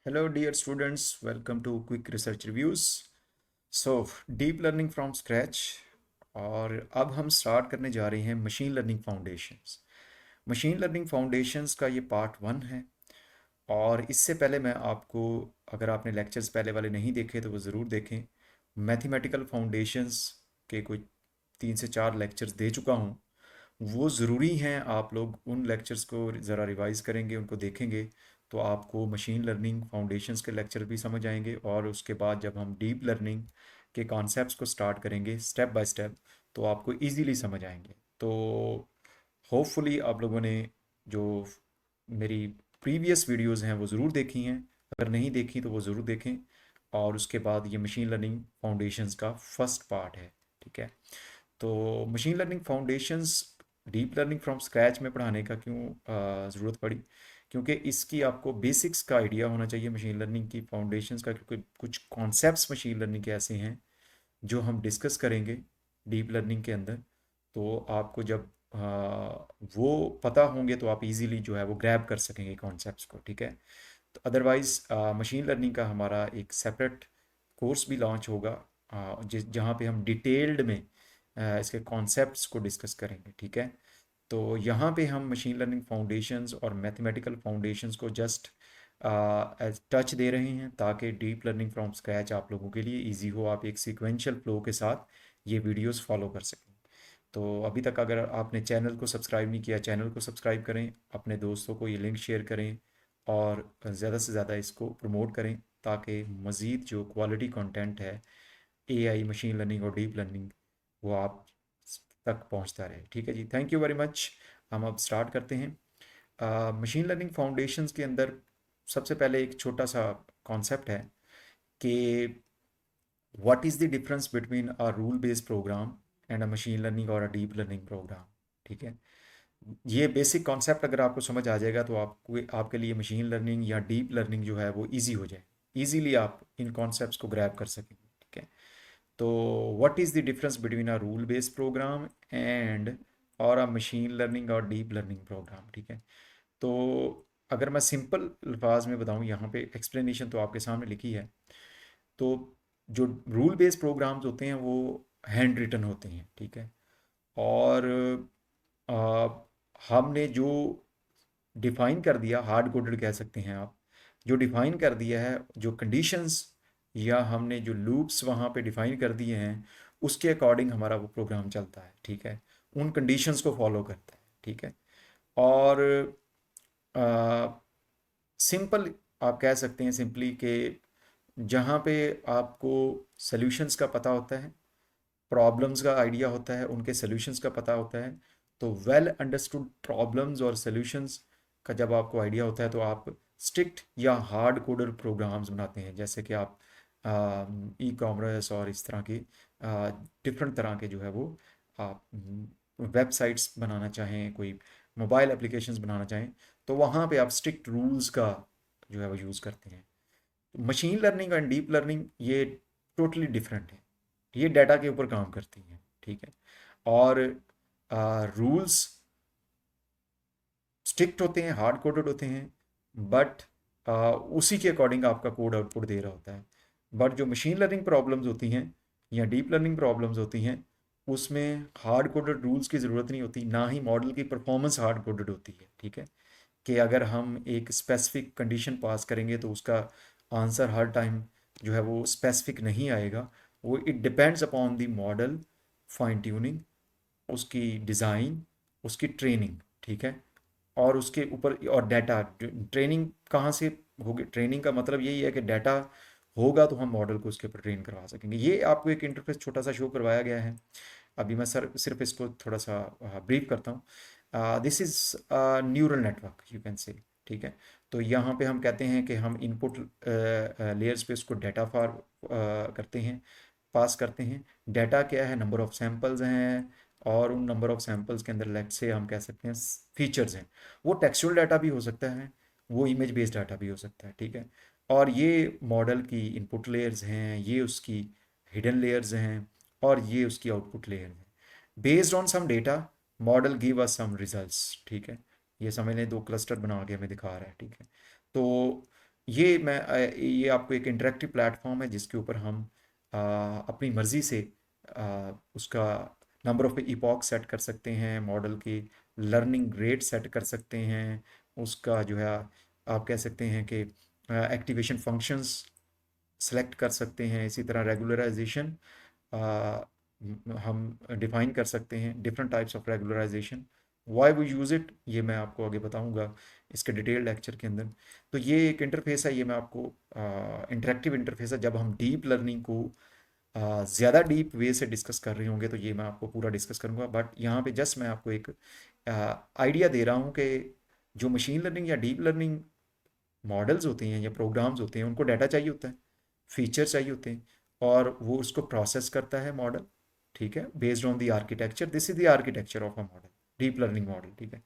Hello, dear students. Welcome to Quick Research Reviews. Deep Learning from Scratch और अब हम start करने जा रहे हैं machine learning foundations. Machine learning foundations का ये पार्ट 1 है। और इससे पहले मैं आपको, अगर आपने लेक्चर्स पहले वाले नहीं देखे तो वो ज़रूर देखें। मैथमेटिकल फाउंडेशंस के कोई 3 से 4 लेक्चर्स दे चुका हूँ। वो ज़रूरी हैं, आप लोग उन लेक्चर्स को ज़रा रिवाइज़ करेंगे, उनको देखेंगे तो आपको मशीन लर्निंग फाउंडेशंस के लेक्चर भी समझ आएंगे। और उसके बाद जब हम डीप लर्निंग के कॉन्सेप्ट्स को स्टार्ट करेंगे स्टेप बाय स्टेप, तो आपको इजीली समझ आएंगे। तो होपफुली आप लोगों ने जो मेरी प्रीवियस वीडियोस हैं वो ज़रूर देखी हैं। अगर नहीं देखी तो वो ज़रूर देखें। और उसके बाद ये मशीन लर्निंग फाउंडेशंस का फर्स्ट पार्ट है, ठीक है। तो machine learning foundations deep learning from scratch में पढ़ाने का क्यों ज़रूरत पड़ी? क्योंकि इसकी आपको बेसिक्स का आइडिया होना चाहिए मशीन लर्निंग की फाउंडेशंस का, क्योंकि कुछ कॉन्सेप्ट्स मशीन लर्निंग के ऐसे हैं जो हम डिस्कस करेंगे डीप लर्निंग के अंदर। तो आपको जब वो पता होंगे तो आप इजीली जो है वो ग्रैब कर सकेंगे कॉन्सेप्ट्स को, ठीक है। तो अदरवाइज़ मशीन लर्निंग का हमारा एक सेपरेट कोर्स भी लॉन्च होगा, जिस जहाँ पे हम डिटेल्ड में इसके कॉन्सेप्ट्स को डिस्कस करेंगे, ठीक है। तो यहाँ पे हम मशीन लर्निंग फाउंडेशंस और मैथमेटिकल फाउंडेशंस को जस्ट एज टच दे रहे हैं ताकि डीप लर्निंग फ्रॉम स्क्रैच आप लोगों के लिए इजी हो, आप एक सीक्वेंशियल फ्लो के साथ ये वीडियोस फॉलो कर सकें। तो अभी तक अगर आपने चैनल को सब्सक्राइब नहीं किया, चैनल को सब्सक्राइब करें, अपने दोस्तों को ये लिंक शेयर करें और ज़्यादा से ज़्यादा इसको प्रमोट करें ताकि मज़ीद जो क्वालिटी कंटेंट है एआई, मशीन लर्निंग और डीप लर्निंग, वो आप तक पहुंचता रहे, ठीक है जी। Thank you very much. हम अब स्टार्ट करते हैं। मशीन लर्निंग फाउंडेशंस के अंदर सबसे पहले एक छोटा सा कॉन्सेप्ट है कि what is the difference between a rule based program and a machine learning और अ डीप लर्निंग प्रोग्राम, ठीक है। ये बेसिक कॉन्सेप्ट अगर आपको समझ आ जाएगा तो आपको, आपके लिए मशीन लर्निंग या डीप लर्निंग जो है वो इजी हो जाए, इजीली आप इन कॉन्सेप्ट्स को ग्रैब कर सकेंगे, ठीक है। तो what is the difference between a rule based program and और अ मशीन लर्निंग और डीप लर्निंग प्रोग्राम, ठीक है। तो अगर मैं सिंपल अल्फाज में बताऊं, यहाँ पे एक्सप्लेनेशन तो आपके सामने लिखी है। तो जो रूल बेस्ड प्रोग्राम्स होते हैं वो हैंड रिटन होते हैं, ठीक है। और आ, हमने जो डिफाइन कर दिया, हार्ड कोडेड कह सकते हैं आप, जो डिफाइन कर दिया है, जो कंडीशंस या हमने जो लूप्स वहाँ पे डिफाइन कर दिए हैं उसके अकॉर्डिंग हमारा वो प्रोग्राम चलता है, ठीक है। उन कंडीशंस को फॉलो करता है, ठीक है। और सिंपल आप कह सकते हैं सिंपली कि जहाँ पे आपको सॉल्यूशंस का पता होता है, प्रॉब्लम्स का आइडिया होता है, उनके सॉल्यूशंस का पता होता है, तो वेल अंडरस्टूड प्रॉब्लम्स और सॉल्यूशंस का जब आपको आइडिया होता है तो आप स्ट्रिक्ट या हार्ड कोडर प्रोग्राम्स बनाते हैं। जैसे कि आप ई कॉमर्स और इस तरह की डिफरेंट तरह के जो है वो आप वेबसाइट्स बनाना चाहें, कोई मोबाइल एप्लीकेशंस बनाना चाहें, तो वहाँ पे आप स्ट्रिक्ट रूल्स का जो है वो यूज़ करते हैं। Machine learning and deep learning ये टोटली डिफरेंट है, ये डाटा के ऊपर काम करती हैं, ठीक है। और रूल्स स्ट्रिक्ट होते हैं, हार्ड कोडेड होते हैं, बट उसी के अकॉर्डिंग आपका कोड आउटपुट दे रहा होता है। बट जो मशीन लर्निंग प्रॉब्लम्स होती हैं या डीप लर्निंग प्रॉब्लम्स होती हैं, उसमें हार्ड कोडेड रूल्स की ज़रूरत नहीं होती, ना ही मॉडल की परफॉर्मेंस हार्ड कोडेड होती है, ठीक है। कि अगर हम एक स्पेसिफिक कंडीशन पास करेंगे तो उसका आंसर हर टाइम जो है वो स्पेसिफिक नहीं आएगा। वो it depends upon the model, fine tuning, उसकी डिज़ाइन, उसकी ट्रेनिंग, ठीक है। और उसके ऊपर और डाटा ट्रेनिंग कहाँ से होगी? ट्रेनिंग का मतलब यही है कि डाटा होगा तो हम मॉडल को उसके ऊपर ट्रेन करवा सकेंगे। ये आपको एक इंटरफेस छोटा सा शो करवाया गया है। अभी मैं सिर्फ इसको थोड़ा सा ब्रीफ करता हूँ। This is neural network you can say, ठीक है। तो यहाँ पे हम कहते हैं कि हम इनपुट लेयर्स पे उसको डाटा फॉर करते हैं, पास करते हैं। डाटा क्या है? नंबर ऑफ सैंपल्स हैं, और उन नंबर ऑफ सैंपल्स के अंदर लेट्स से हम कह सकते हैं फीचर्स हैं। वो टेक्सचुअल डाटा भी हो सकता है, वो इमेज बेस्ड डाटा भी हो सकता है, ठीक है। और ये मॉडल की इनपुट लेयर्स हैं, ये उसकी हिडन लेयर्स हैं, और ये उसकी आउटपुट लेयर है। Based on some data model give us some results, ठीक है। ये समझ लें 2 क्लस्टर बना के हमें दिखा रहा है, ठीक है। तो ये आपको एक इंटरेक्टिव प्लेटफॉर्म है जिसके ऊपर हम अपनी मर्ज़ी से उसका नंबर ऑफ इपॉक सेट कर सकते हैं, मॉडल की लर्निंग रेट सेट कर सकते हैं, उसका जो है आप कह सकते हैं कि एक्टिवेशन फंक्शंस सेलेक्ट कर सकते हैं। इसी तरह रेगुलराइजेशन हम डिफाइन कर सकते हैं, different types of regularization. Why we use it ये मैं आपको आगे बताऊंगा इसके डिटेल लेक्चर के अंदर। तो ये एक इंटरफेस है, ये मैं आपको इंटरेक्टिव इंटरफेस है। जब हम डीप लर्निंग को ज़्यादा डीप वे से डिस्कस कर रहे होंगे तो ये मैं आपको पूरा डिस्कस करूंगा, बट यहाँ पे जस्ट मैं आपको एक आइडिया दे रहा हूँ कि जो मशीन लर्निंग या डीप लर्निंग मॉडल्स होते हैं या प्रोग्राम्स होते हैं उनको डाटा चाहिए होता है, फीचर चाहिए होते हैं, और वो उसको प्रोसेस करता है मॉडल, ठीक है, based on the architecture. This is the architecture of a model, deep learning model, ठीक है।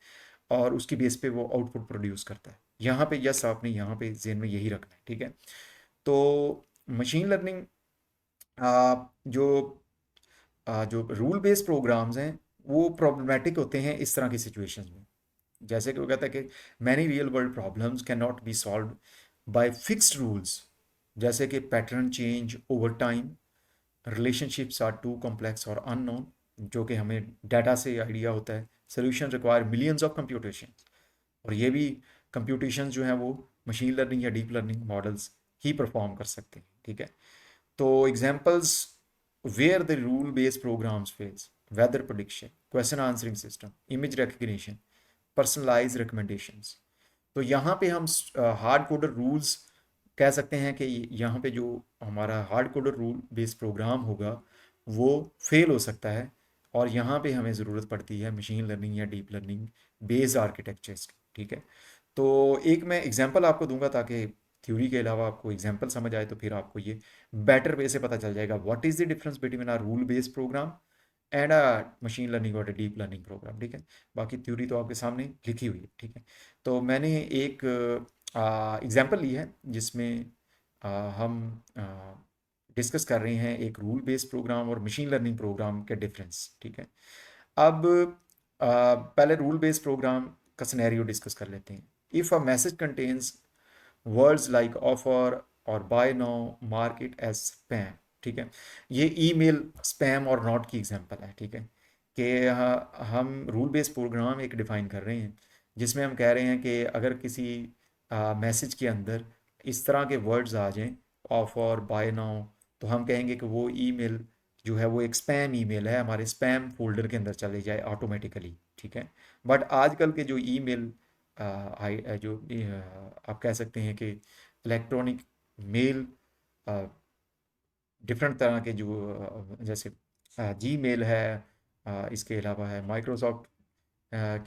और उसकी बेस पे वो आउटपुट प्रोड्यूस करता है। यहाँ पे यस आपने यहाँ पे जेन में यही रखना है, ठीक है। तो मशीन लर्निंग जो जो रूल बेस्ड प्रोग्राम्स हैं वो प्रॉब्लमेटिक होते हैं इस तरह की सिचुएशंस में। जैसे कि वो कहता है कि many real world problems can not be solve by fixed rules, जैसे कि pattern change over time, relationships are too complex और अननोन, जो कि हमें डाटा से आइडिया होता है। Solution require millions of computation, और ये भी कंप्यूटेशन जो है वो मशीन लर्निंग या डीप लर्निंग मॉडल्स ही परफॉर्म कर सकते हैं, ठीक है। तो examples where the rule based programs fails: weather prediction, question answering system, image recognition, personalize recommendations. तो यहाँ पे हम हार्ड कोडर रूल्स कह सकते हैं कि यहाँ पे जो हमारा hard coder rule based program होगा वो फेल हो सकता है, और यहाँ पे हमें ज़रूरत पड़ती है मशीन लर्निंग या डीप लर्निंग बेस्ड आर्किटेक्चर्स की, ठीक है। तो एक मैं एग्जांपल आपको दूंगा ताकि थ्योरी के अलावा आपको एग्जांपल समझ आए, तो फिर आपको ये बेटर वे से पता चल जाएगा what is the difference between are rule based program and machine learning और डीप लर्निंग प्रोग्राम, ठीक है। बाकी थ्योरी तो आपके सामने लिखी हुई है, ठीक है। तो मैंने एक एग्जांपल ली है जिसमें हम डिस्कस कर रहे हैं एक रूल बेस्ड प्रोग्राम और मशीन लर्निंग प्रोग्राम के डिफरेंस, ठीक है। अब पहले रूल बेस्ड प्रोग्राम का सिनेरियो डिस्कस कर लेते हैं। If a message contains words like offer और buy now, mark it as spam, ठीक है। ये ईमेल स्पैम और नॉट की एग्जांपल है, ठीक है। कि हम रूल बेस्ड प्रोग्राम एक डिफाइन कर रहे हैं जिसमें हम कह रहे हैं कि अगर किसी मैसेज के अंदर इस तरह के वर्ड्स आ जाएं, ऑफ और बाय नाउ, तो हम कहेंगे कि वो ईमेल जो है वो एक स्पैम ईमेल है, हमारे स्पैम फोल्डर के अंदर चले जाए ऑटोमेटिकली, ठीक है। बट आजकल के जो ईमेल जो आप कह सकते हैं कि इलेक्ट्रॉनिक मेल, डिफरेंट तरह के जो जैसे जी मेल है, इसके अलावा है माइक्रोसॉफ्ट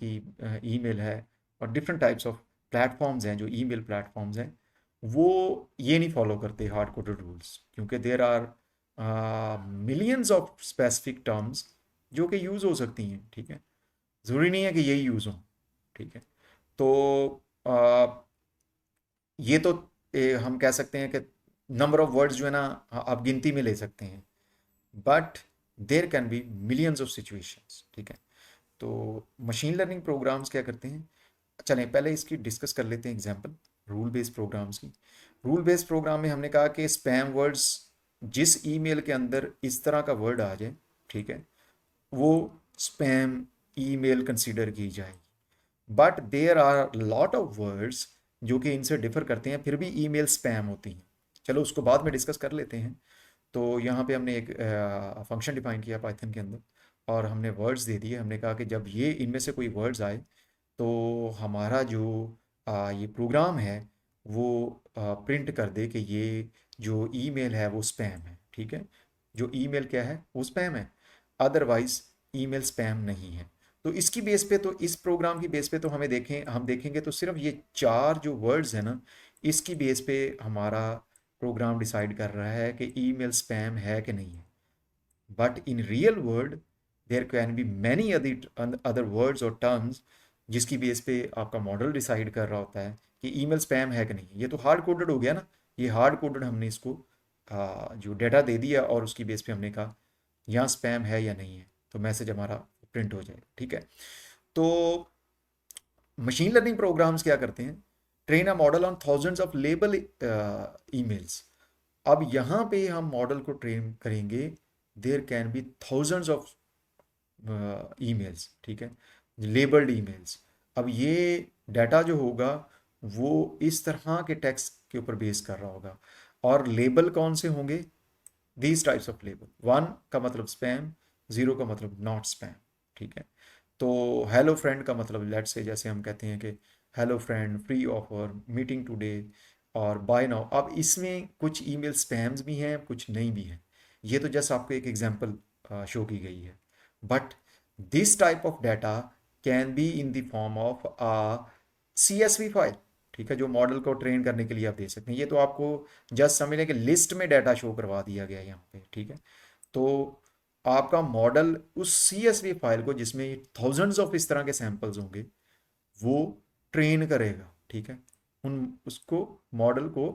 की ईमेल है, और डिफरेंट टाइप्स ऑफ प्लेटफॉर्म्स हैं जो ईमेल प्लेटफॉर्म्स हैं, वो ये नहीं फॉलो करते हार्ड कोडेड रूल्स, क्योंकि there are millions of specific terms जो कि यूज़ हो सकती हैं, ठीक है। ज़रूरी नहीं है कि यही यूज़ हो, ठीक है। तो ये तो हम कह सकते हैं कि नंबर ऑफ वर्ड्स जो है ना आप गिनती में ले सकते हैं, but there can be millions of situations, ठीक है। तो मशीन लर्निंग प्रोग्राम्स क्या करते हैं, चलें पहले इसकी डिस्कस कर लेते हैं एग्जांपल रूल बेस्ड प्रोग्राम्स की। रूल बेस्ड प्रोग्राम में हमने कहा कि स्पैम वर्ड्स जिस ईमेल के अंदर इस तरह का वर्ड आ जाए, ठीक है, वो स्पैम ईमेल कंसीडर की जाएगी। But there are lot of words जो कि इनसे डिफर करते हैं, फिर भी ईमेल स्पैम होती हैं। चलो उसको बाद में डिस्कस कर लेते हैं। तो यहाँ पे हमने एक फंक्शन डिफाइन किया पाइथन के अंदर, और हमने वर्ड्स दे दिए। हमने कहा कि जब ये इनमें से कोई वर्ड्स आए तो हमारा जो ये प्रोग्राम है वो प्रिंट कर दे कि ये जो ईमेल है वो स्पैम है, ठीक है। जो ईमेल क्या है वो स्पैम है, अदरवाइज ईमेल स्पैम नहीं है। तो इसकी बेस पे, तो इस प्रोग्राम की बेस पे तो हम देखेंगे तो सिर्फ ये चार जो वर्ड्स हैं ना, इसकी बेस पे हमारा प्रोग्राम डिसाइड कर रहा है कि ईमेल स्पैम है कि नहीं है। But in real world there can be many other words और टर्म्स जिसकी बेस पे आपका मॉडल डिसाइड कर रहा होता है कि ईमेल स्पैम है कि नहीं। ये तो हार्ड कोडेड हो गया ना, ये हार्ड कोडेड हमने इसको जो डेटा दे दिया और उसकी बेस पे हमने कहा यहाँ स्पैम है या नहीं है, तो मैसेज हमारा प्रिंट हो जाएगा, ठीक है। तो मशीन लर्निंग प्रोग्राम्स क्या करते हैं, train a model on thousands of label emails. अब यहाँ पे हम मॉडल को ट्रेन करेंगे, there can be thousands of emails, ठीक है, लेबल्ड ईमेल्स। अब ये डाटा जो होगा वो इस तरह के टेक्स्ट के ऊपर बेस कर रहा होगा। और लेबल कौन से होंगे? These types of label. One का मतलब स्पैम, जीरो का मतलब नॉट स्पैम, ठीक है। तो हेलो फ्रेंड का मतलब लेट्स से जैसे हम कहते हैं कि hello friend, free offer, meeting today और बाय नाउ। अब इसमें कुछ ईमेल स्पैम्स भी हैं, कुछ नहीं भी हैं। ये तो जस्ट आपको एक एग्जांपल शो की गई है। But this type of data can be in the form of a CSV file, ठीक है, जो मॉडल को ट्रेन करने के लिए आप दे सकते हैं। ये तो आपको जस्ट समझ लें कि लिस्ट में डाटा शो करवा दिया गया है यहाँ पे, ठीक है। तो आपका मॉडल उस CSV फाइल को, जिसमें थाउजेंड्स ऑफ इस तरह के सैंपल्स होंगे, वो ट्रेन करेगा, ठीक है। उन उसको मॉडल को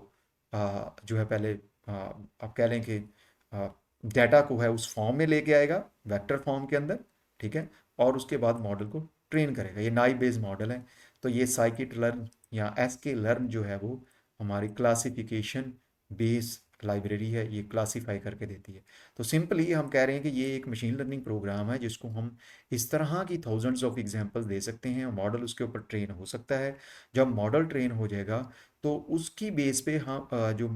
जो है पहले आप कह लें कि डाटा को है उस फॉर्म में लेके आएगा, वेक्टर फॉर्म के अंदर, ठीक है। और उसके बाद मॉडल को ट्रेन करेगा। ये नाइव बेस्ड मॉडल है। तो ये साइकिट लर्न या SK लर्न जो है वो हमारी क्लासिफिकेशन बेस लाइब्रेरी है, ये क्लासीफाई करके देती है। तो सिंपली हम कह रहे हैं कि ये एक मशीन लर्निंग प्रोग्राम है जिसको हम इस तरह की थाउजेंड्स ऑफ एग्जांपल्स दे सकते हैं, मॉडल उसके ऊपर ट्रेन हो सकता है। जब मॉडल ट्रेन हो जाएगा तो उसकी बेस पे हम जो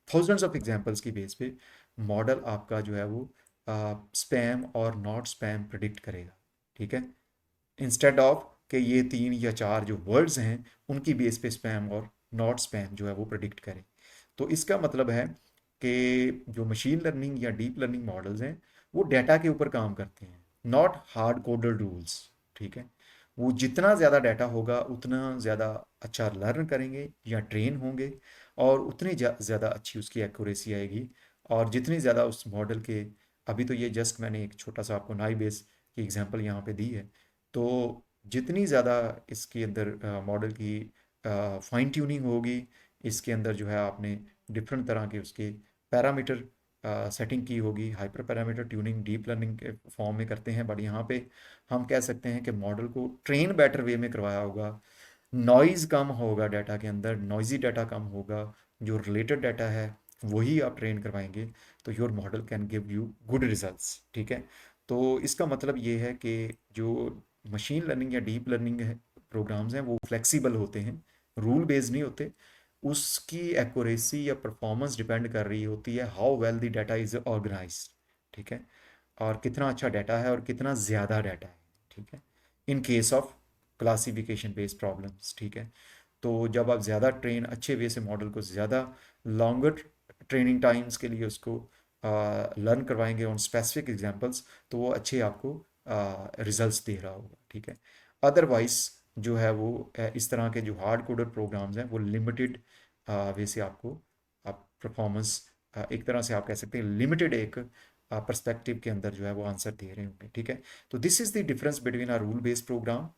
थाउजेंड्स ऑफ एग्जांपल्स की बेस पे मॉडल आपका जो है वो स्पैम और नॉट स्पैम प्रिडिक्ट करेगा, ठीक है। इंस्टेड ऑफ कि ये 3 या 4 जो वर्ड्स हैं उनकी बेस पे स्पैम और नॉट स्पैम जो है वो प्रिडिक्ट करें। तो इसका मतलब है कि जो मशीन लर्निंग या डीप लर्निंग मॉडल्स हैं वो डाटा के ऊपर काम करते हैं, नॉट हार्ड कोडेड रूल्स, ठीक है। वो जितना ज़्यादा डाटा होगा उतना ज़्यादा अच्छा लर्न करेंगे या ट्रेन होंगे, और उतनी ज़्यादा अच्छी उसकी एक्यूरेसी आएगी। और जितनी ज़्यादा उस मॉडल के, अभी तो ये जस्ट मैंने एक छोटा सा आपको नाई बेस की एग्जांपल यहाँ पे दी है। तो जितनी ज़्यादा इसके अंदर मॉडल की फाइन ट्यूनिंग होगी, इसके अंदर जो है आपने डिफरेंट तरह के उसके पैरामीटर सेटिंग की होगी। Hyper parameter tuning deep learning के फॉर्म में करते हैं, बट यहाँ पे हम कह सकते हैं कि मॉडल को ट्रेन बेटर वे में करवाया होगा। नॉइज़ कम होगा डाटा के अंदर, नॉइजी डाटा कम होगा, जो रिलेटेड डाटा है वही आप ट्रेन करवाएंगे, तो your model can give you good results, ठीक है। तो इसका मतलब ये है कि जो मशीन लर्निंग या डीप लर्निंग प्रोग्राम्स हैं वो फ्लेक्सिबल होते हैं, रूल बेस्ड नहीं होते। उसकी एक्यूरेसी या परफॉर्मेंस डिपेंड कर रही होती है how well the data is organized, ठीक है, और कितना अच्छा डाटा है और कितना ज़्यादा डाटा है, ठीक है, in case of classification based problems, ठीक है। तो जब आप ज़्यादा ट्रेन अच्छे वे से मॉडल को ज़्यादा लॉन्गर ट्रेनिंग टाइम्स के लिए उसको लर्न करवाएंगे ऑन स्पेसिफिक एग्जांपल्स, तो वो अच्छे आपको रिजल्ट्स दे रहा होगा, ठीक है। अदरवाइज जो है वो इस तरह के जो हार्ड कोडेड प्रोग्राम्स हैं वो लिमिटेड वे से आपको आप परफॉर्मेंस, एक तरह से आप कह सकते हैं लिमिटेड एक पर्सपेक्टिव के अंदर जो है वो आंसर दे रहे होंगे, ठीक है। तो this is the difference between a rule based program,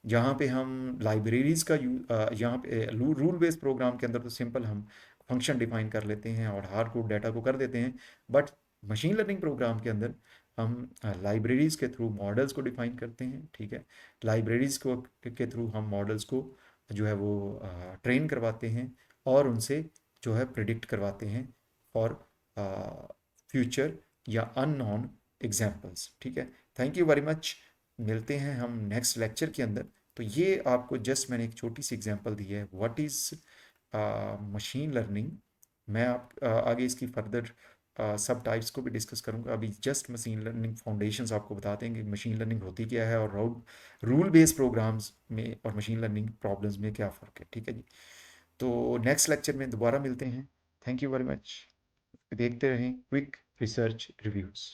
जहाँ पे हम लाइब्रेरीज़ का यहाँ पे रूल बेस्ड प्रोग्राम के अंदर तो सिंपल हम फंक्शन डिफाइन कर लेते हैं और हार्ड कोड डाटा को कर देते हैं। बट मशीन लर्निंग प्रोग्राम के अंदर हम लाइब्रेरीज़ के थ्रू मॉडल्स को डिफाइन करते हैं, ठीक है। लाइब्रेरीज़ को के थ्रू हम मॉडल्स को जो है वो ट्रेन करवाते हैं और उनसे जो है प्रिडिक्ट करवाते हैं फॉर फ्यूचर या अननोन एग्जाम्पल्स, ठीक है। Thank you very much. मिलते हैं हम नेक्स्ट लेक्चर के अंदर। तो ये आपको जस्ट मैंने एक छोटी सी एग्जांपल दी है व्हाट इज़ मशीन लर्निंग। मैं आगे इसकी फर्दर सब टाइप्स को भी डिस्कस करूंगा। अभी जस्ट मशीन लर्निंग फाउंडेशंस आपको बताते हैं कि मशीन लर्निंग होती क्या है और रूल बेस्ड प्रोग्राम्स में और मशीन लर्निंग प्रॉब्लम्स में क्या फ़र्क है, ठीक है जी। तो नेक्स्ट लेक्चर में दोबारा मिलते हैं। Thank you very much. देखते रहें क्विक रिसर्च रिव्यूज़।